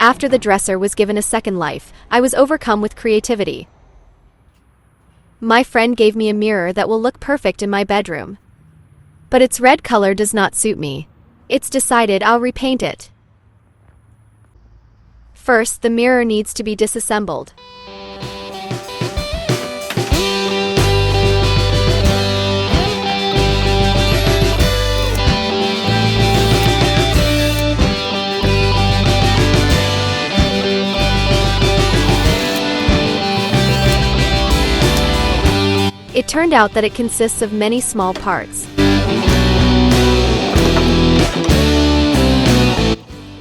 After the dresser was given a second life, I was overcome with creativity. My friend gave me a mirror that will look perfect in my bedroom. But its red color does not suit me. It's decided I'll repaint it. First, the mirror needs to be disassembled. It turned out that it consists of many small parts.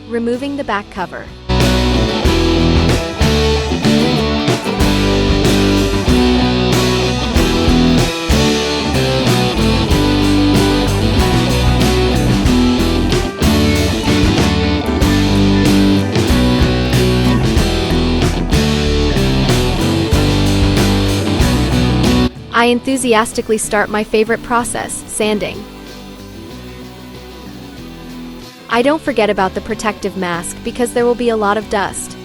Removing the back cover. I enthusiastically start my favorite process, sanding. I don't forget about the protective mask because there will be a lot of dust.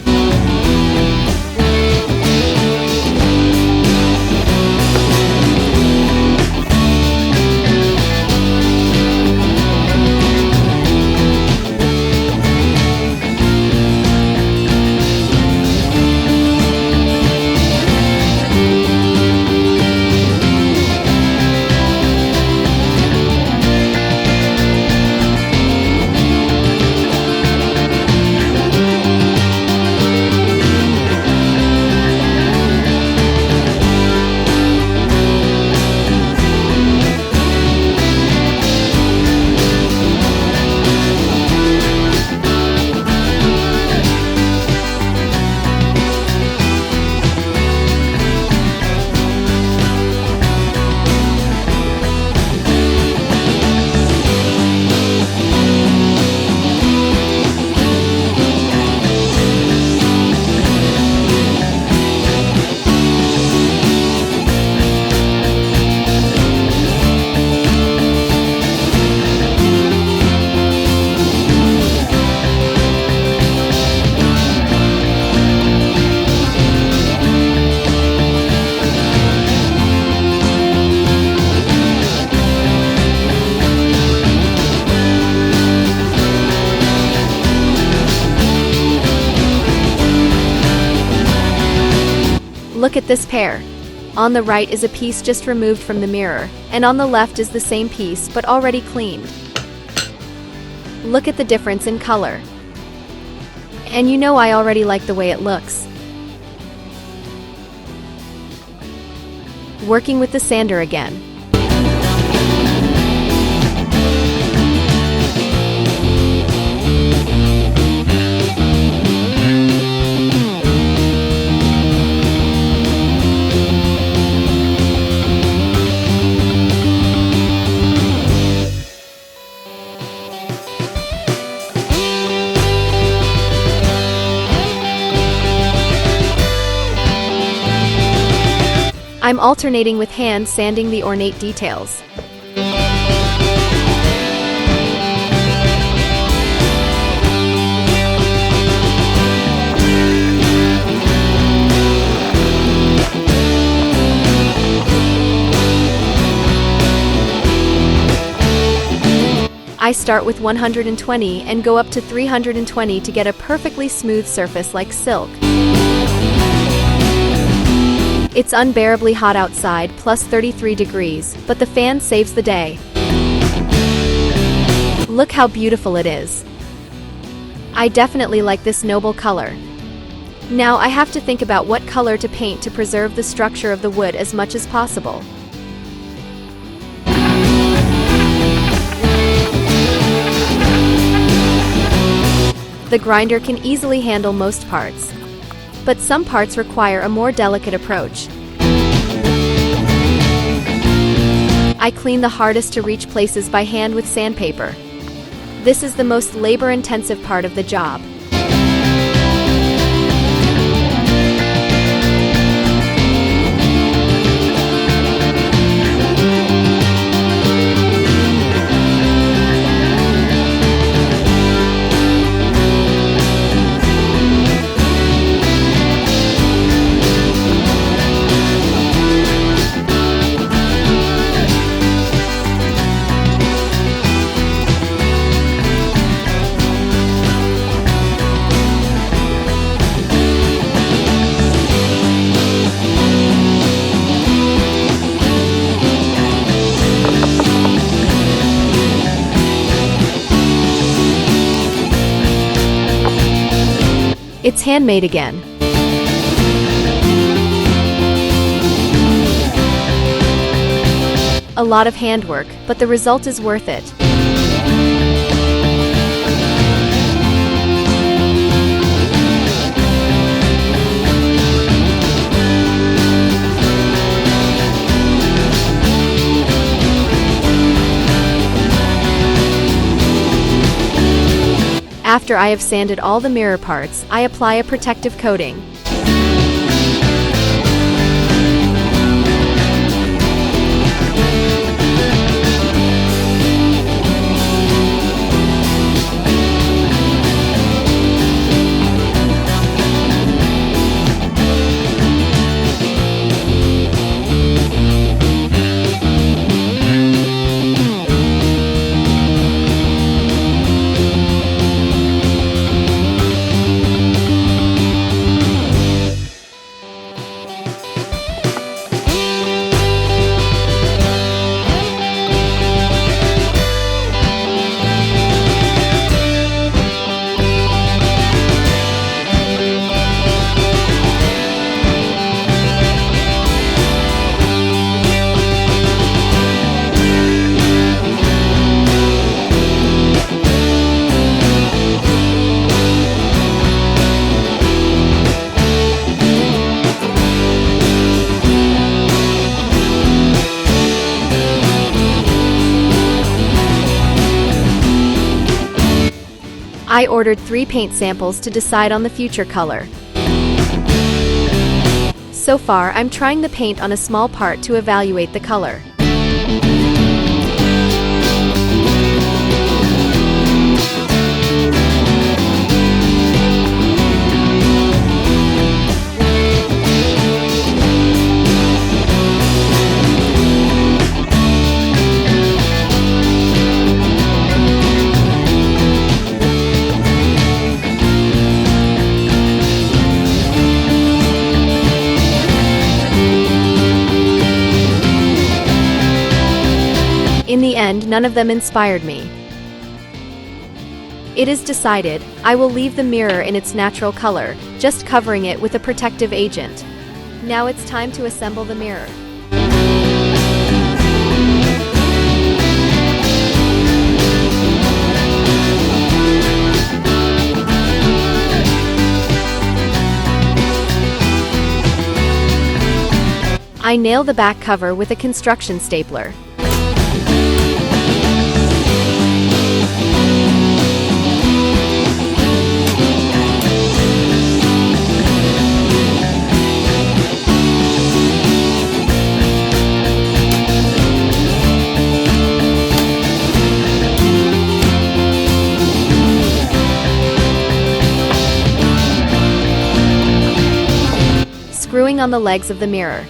Look at this pair. On the right is a piece just removed from the mirror, and on the left is the same piece but already cleaned. Look at the difference in color. And you know I already like the way it looks. Working with the sander again. I'm alternating with hand sanding the ornate details. I start with 120 and go up to 320 to get a perfectly smooth surface like silk. It's unbearably hot outside, plus 33 degrees, but the fan saves the day. Look how beautiful it is. I definitely like this noble color. Now I have to think about what color to paint to preserve the structure of the wood as much as possible. The grinder can easily handle most parts, but some parts require a more delicate approach. I clean the hardest to reach places by hand with sandpaper. This is the most labor-intensive part of the job. It's handmade again. A lot of handwork, but the result is worth it. After I have sanded all the mirror parts, I apply a protective coating. I ordered 3 paint samples to decide on the future color. So far, I'm trying the paint on a small part to evaluate the color. In the end, none of them inspired me. It is decided, I will leave the mirror in its natural color, just covering it with a protective agent. Now it's time to assemble the mirror. I nail the back cover with a construction stapler. Screwing on the legs of the mirror.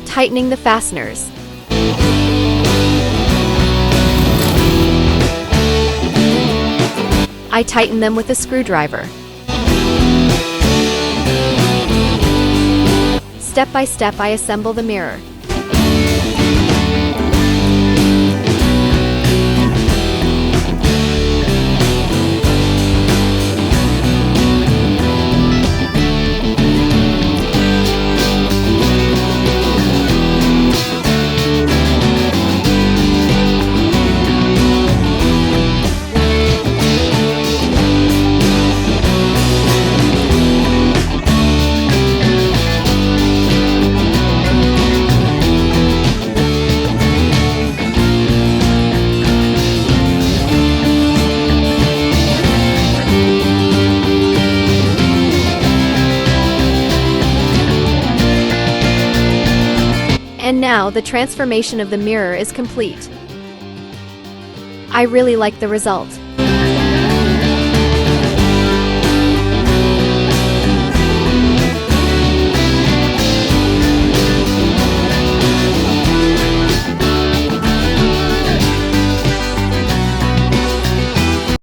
Tightening the fasteners. I tighten them with a screwdriver. Step by step, I assemble the mirror. And now the transformation of the mirror is complete. I really like the result.